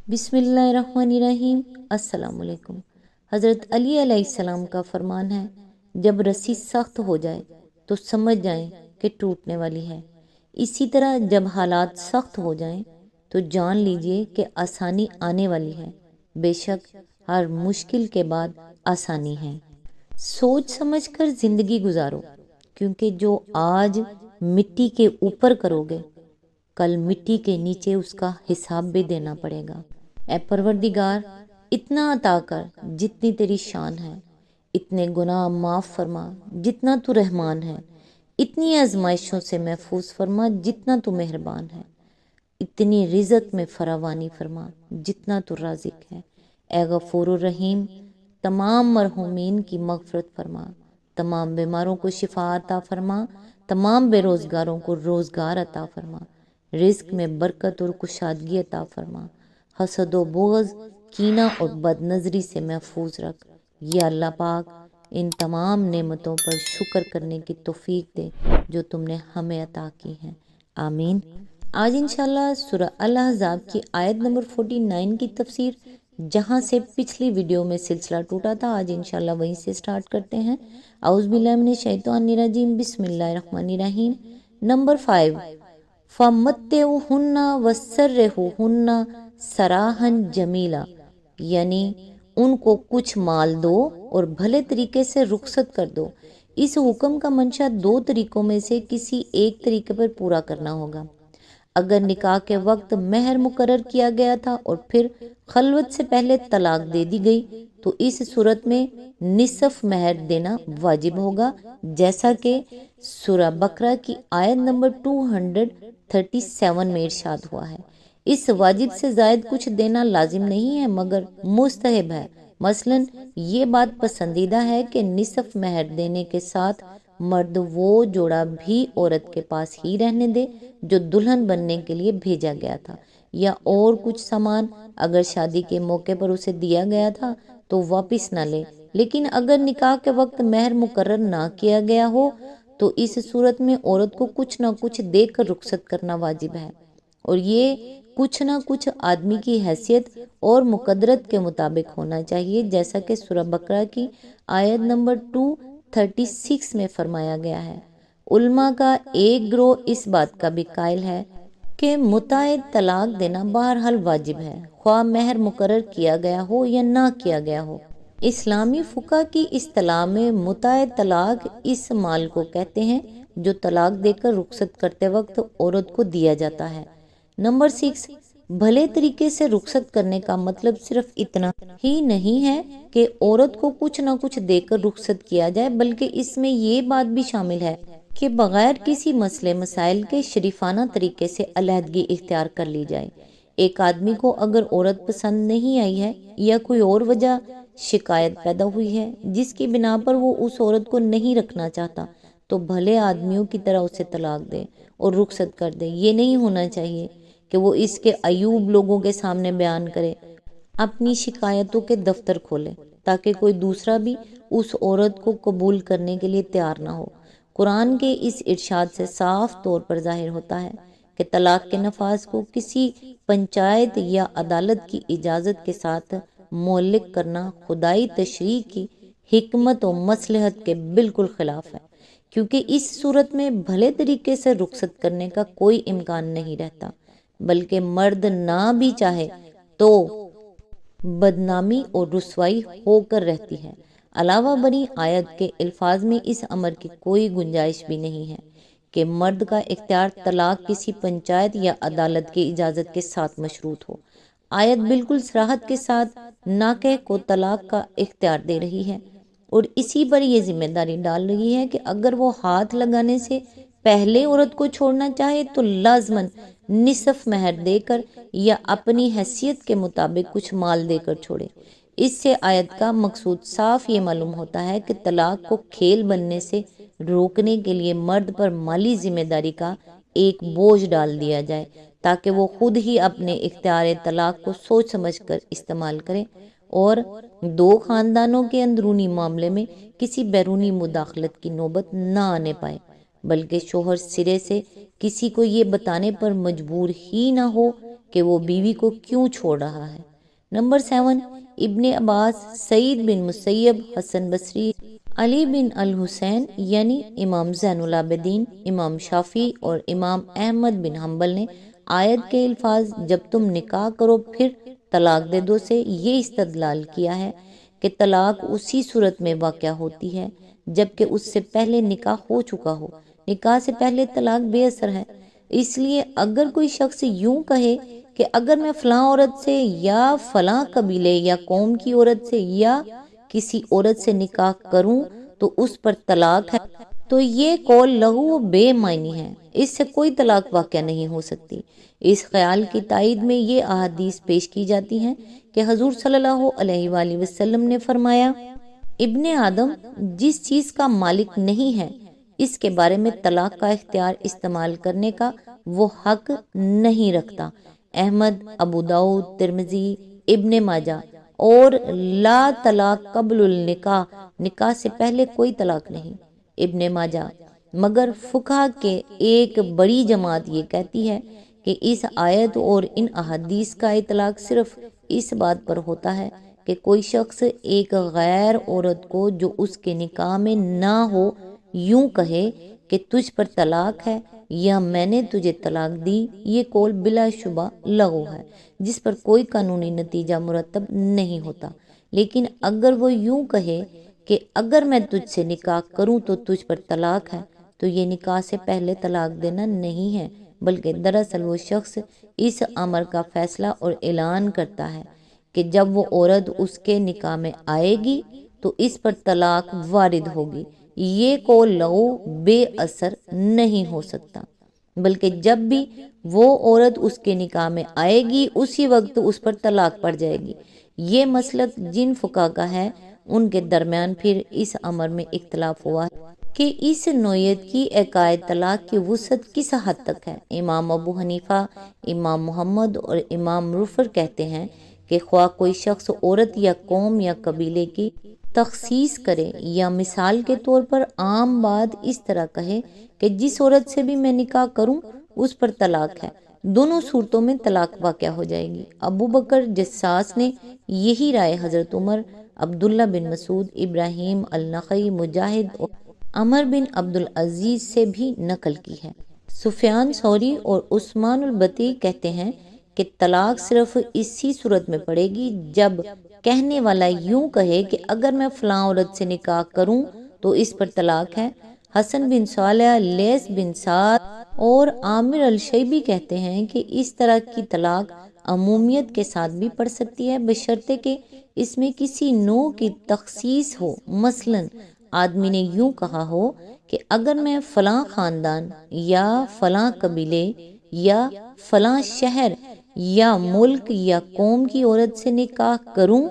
بسم اللہ الرحمن الرحیم۔ السلام علیکم۔ حضرت علی علیہ السلام کا فرمان ہے، جب رسی سخت ہو جائے تو سمجھ جائیں کہ ٹوٹنے والی ہے، اسی طرح جب حالات سخت ہو جائیں تو جان لیجئے کہ آسانی آنے والی ہے۔ بے شک ہر مشکل کے بعد آسانی ہے۔ سوچ سمجھ کر زندگی گزارو، کیونکہ جو آج مٹی کے اوپر کرو گے کل مٹی کے نیچے اس کا حساب بھی دینا پڑے گا۔ اے پروردگار، اتنا عطا کر جتنی تیری شان ہے، اتنے گناہ معاف فرما جتنا تو رحمان ہے، اتنی آزمائشوں سے محفوظ فرما جتنا تو مہربان ہے، اتنی رزق میں فراوانی فرما جتنا تو رازق ہے۔ اے غفور الرحیم، تمام مرحومین کی مغفرت فرما، تمام بیماروں کو شفا عطا فرما، تمام بے روزگاروں کو روزگار عطا فرما، رزق میں برکت اور کشادگی عطا فرما، حسد و بغض، کینہ اور بد نظری سے محفوظ رکھ۔ یا اللہ پاک، ان تمام نعمتوں پر شکر کرنے کی توفیق دے جو تم نے ہمیں عطا کی ہیں، آمین۔ آج انشاءاللہ سورہ الاحزاب کی آیت نمبر 49 کی تفسیر، جہاں سے پچھلی ویڈیو میں سلسلہ ٹوٹا تھا، آج انشاءاللہ وہیں سے سٹارٹ کرتے ہیں۔ اعوذ باللہ من الشیطان الرجیم، بسم اللہ الرحمن الرحیم۔ نمبر 5، فَمَتِّعُوهُنَّ وَسَرِّحُوهُنَّ سَرَاحًا جَمِيلًا، یعنی ان کو کچھ مال دو اور بھلے طریقے سے رخصت کر دو۔ اس حکم کا منشا دو طریقوں میں سے کسی ایک طریقے پر پورا کرنا ہوگا۔ اگر نکاح کے وقت مہر مقرر کیا گیا تھا اور پھر خلوت سے پہلے طلاق دے دی گئی تو اس صورت میں نصف مہر دینا واجب ہوگا، جیسا کہ سورہ بقرہ کی آیت نمبر 237 میں ارشاد ہوا ہے۔ اس واجب سے زائد کچھ دینا لازم نہیں ہے مگر مستحب ہے۔ مثلا یہ بات پسندیدہ ہے کہ نصف مہر دینے کے ساتھ مرد وہ جوڑا بھی عورت کے پاس ہی رہنے دے جو دلہن بننے کے لیے بھیجا گیا تھا، یا اور کچھ سامان اگر شادی کے موقع پر اسے دیا گیا تھا تو واپس نہ لے۔ لیکن اگر نکاح کے وقت مہر مقرر نہ کیا گیا ہو تو اس صورت میں عورت کو کچھ نہ کچھ دے کر رخصت کرنا واجب ہے، اور یہ کچھ نہ کچھ آدمی کی حیثیت اور مقدرت کے مطابق ہونا چاہیے، جیسا کہ سورہ بقرہ کی آیت نمبر 236 میں فرمایا گیا ہے۔ علماء کا ایک گروہ اس بات کا بھی قائل ہے کہ متع طلاق دینا بہرحال واجب ہے، خواہ مہر مقرر کیا گیا ہو یا نہ کیا گیا ہو۔ اسلامی فقہ کی اصطلاح میں متع طلاق اس مال کو کہتے ہیں جو طلاق دے کر رخصت کرتے وقت عورت کو دیا جاتا ہے۔ نمبر 6، بھلے طریقے سے رخصت کرنے کا مطلب صرف اتنا ہی نہیں ہے کہ عورت کو کچھ نہ کچھ دے کر رخصت کیا جائے، بلکہ اس میں یہ بات بھی شامل ہے کہ بغیر کسی مسئلے مسائل کے شریفانہ طریقے سے علیحدگی اختیار کر لی جائے۔ ایک آدمی کو اگر عورت پسند نہیں آئی ہے یا کوئی اور وجہ شکایت پیدا ہوئی ہے جس کی بنا پر وہ اس عورت کو نہیں رکھنا چاہتا تو بھلے آدمیوں کی طرح اسے طلاق دے اور رخصت کر دے۔ یہ نہیں ہونا چاہیے کہ وہ اس کے عیوب لوگوں کے سامنے بیان کرے، اپنی شکایتوں کے دفتر کھولے تاکہ کوئی دوسرا بھی اس عورت کو قبول کرنے کے لیے تیار نہ ہو۔ قرآن کے اس ارشاد سے صاف طور پر ظاہر ہوتا ہے کہ طلاق کے نفاذ کو کسی پنچایت یا عدالت کی اجازت کے ساتھ معلق کرنا خدائی تشریع کی حکمت و مصلحت کے بالکل خلاف ہے، کیونکہ اس صورت میں بھلے طریقے سے رخصت کرنے کا کوئی امکان نہیں رہتا، بلکہ مرد نہ بھی چاہے تو بدنامی اور رسوائی ہو کر رہتی ہے۔ علاوہ بری آیت کے الفاظ میں اس امر کی کوئی گنجائش بھی نہیں ہے کہ مرد کا اختیار طلاق کسی پنچایت یا عدالت کی اجازت کے ساتھ مشروط ہو۔ آیت بالکل صراحت کے ساتھ ناکح کو طلاق کا اختیار دے رہی ہے اور اسی پر یہ ذمہ داری ڈال رہی ہے کہ اگر وہ ہاتھ لگانے سے پہلے عورت کو چھوڑنا چاہے تو لازماً نصف مہر دے کر یا اپنی حیثیت کے مطابق کچھ مال دے کر چھوڑے۔ اس سے آیت کا مقصود صاف یہ معلوم ہوتا ہے کہ طلاق کو کھیل بننے سے روکنے کے لیے مرد پر مالی ذمہ داری کا ایک بوجھ ڈال دیا جائے تاکہ وہ خود ہی اپنے اختیار طلاق کو سوچ سمجھ کر استعمال کرے اور دو خاندانوں کے اندرونی معاملے میں کسی بیرونی مداخلت کی نوبت نہ آنے پائے، بلکہ شوہر سرے سے کسی کو یہ بتانے پر مجبور ہی نہ ہو کہ وہ بیوی کو کیوں چھوڑ رہا ہے۔ نمبر 7، ابن عباس، سعید بن مسیب، حسن بصری، علی بن الحسین یعنی امام زین العابدین، امام شافعی اور امام احمد بن حنبل نے آیت کے الفاظ جب تم نکاح کرو پھر طلاق دے دو سے یہ استدلال کیا ہے کہ طلاق اسی صورت میں واقع ہوتی ہے جبکہ اس سے پہلے نکاح ہو چکا ہو۔ نکاح سے پہلے طلاق بے اثر ہے۔ اس لیے اگر کوئی شخص یوں کہے کہ اگر میں فلاں عورت سے یا فلاں قبیلے یا قوم کی عورت سے یا کسی عورت سے نکاح کروں تو اس پر طلاق ہے، تو یہ قول لغو و بے معنی ہے، اس سے کوئی طلاق واقع نہیں ہو سکتی۔ اس خیال کی تائید میں یہ احادیث پیش کی جاتی ہیں کہ حضور صلی اللہ علیہ وآلہ وسلم نے فرمایا، ابن آدم جس چیز کا مالک نہیں ہے اس کے بارے میں طلاق کا اختیار استعمال کرنے کا وہ حق نہیں رکھتا۔ احمد، ابو داؤد، ترمذی، ابن ماجہ۔ اور لا طلاق قبل النکاح، نکاح سے پہلے کوئی طلاق نہیں، ابن ماجہ۔ مگر فقہا کے ایک بڑی جماعت یہ کہتی ہے کہ اس آیت اور ان احادیث کا اطلاق صرف اس بات پر ہوتا ہے کہ کوئی شخص ایک غیر عورت کو جو اس کے نکاح میں نہ ہو یوں کہے کہ تجھ پر طلاق ہے یا میں نے تجھے طلاق دی، یہ قول بلا شبہ لغو ہے جس پر کوئی قانونی نتیجہ مرتب نہیں ہوتا۔ لیکن اگر وہ یوں کہے کہ اگر میں تجھ سے نکاح کروں تو تجھ پر طلاق ہے، تو یہ نکاح سے پہلے طلاق دینا نہیں ہے، بلکہ دراصل وہ شخص اس امر کا فیصلہ اور اعلان کرتا ہے کہ جب وہ عورت اس کے نکاح میں آئے گی تو اس پر طلاق وارد ہوگی۔ یہ قول لغو بے اثر نہیں ہو سکتا، بلکہ جب بھی وہ عورت اس کے نکاح میں آئے گی اسی وقت اس پر طلاق پڑ جائے گی۔ یہ مسلک جن فقہا کا ہے ان کے درمیان پھر اس امر میں اختلاف ہوا ہے کہ اس نوعیت کی عقائد طلاق کی وسعت کس حد تک ہے۔ امام ابو حنیفہ، امام محمد اور امام رفر کہتے ہیں کہ خواہ کوئی شخص عورت یا قوم یا قبیلے کی تخصیص کرے یا مثال کے طور پر عام بات اس طرح کہے کہ جس عورت سے بھی میں نکاح کروں اس پر طلاق ہے، دونوں صورتوں میں طلاق واقع ہو جائے گی۔ ابو بکر جساس نے یہی رائے حضرت عمر، عبداللہ بن مسعود، ابراہیم النخعی، مجاہد اور عمر بن عبدالعزیز سے بھی نقل کی ہے۔ سفیان ثوری اور عثمان البتی کہتے ہیں کہ طلاق صرف اسی صورت میں پڑے گی جب کہنے والا یوں کہے کہ اگر میں فلاں عورت سے نکاح کروں تو اس پر طلاق ہے۔ حسن بن صالح، لیث بن سعد اور عامر الشیبی کہتے ہیں کہ اس طرح کی طلاق عمومیت کے ساتھ بھی پڑ سکتی ہے بشرطے کہ اس میں کسی نوع کی تخصیص ہو۔ مثلاً آدمی نے یوں کہا ہو کہ اگر میں فلاں خاندان یا فلاں قبیلے یا فلاں شہر یا ملک یا قوم کی عورت سے نکاح کروں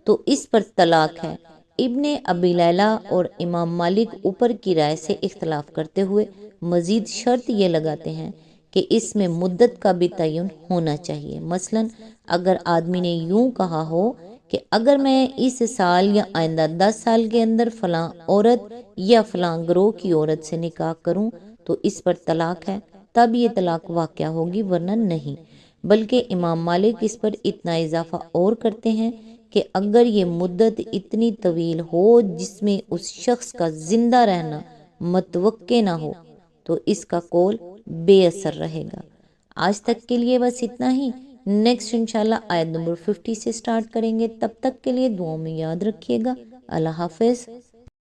تو اس پر طلاق ہے۔ ابن ابی لیلہ اور امام مالک اوپر کی رائے سے اختلاف کرتے ہوئے مزید شرط یہ لگاتے ہیں کہ اس میں مدت کا بھی تعین ہونا چاہیے۔ مثلاً اگر آدمی نے یوں کہا ہو کہ اگر میں اس سال یا آئندہ 10 سال کے اندر فلاں عورت یا فلاں گروہ کی عورت سے نکاح کروں تو اس پر طلاق ہے، تب یہ طلاق واقع ہوگی ورنہ نہیں۔ بلکہ امام مالک اس پر اتنا اضافہ اور کرتے ہیں کہ اگر یہ مدت اتنی طویل ہو جس میں اس شخص کا زندہ رہنا متوقع نہ ہو تو اس کا قول بے اثر رہے گا۔ آج تک کے لیے بس اتنا ہی، نیکسٹ انشاءاللہ آیت نمبر 50 سے سٹارٹ کریں گے۔ تب تک کے لیے دعاؤں میں یاد رکھیے گا۔ اللہ حافظ۔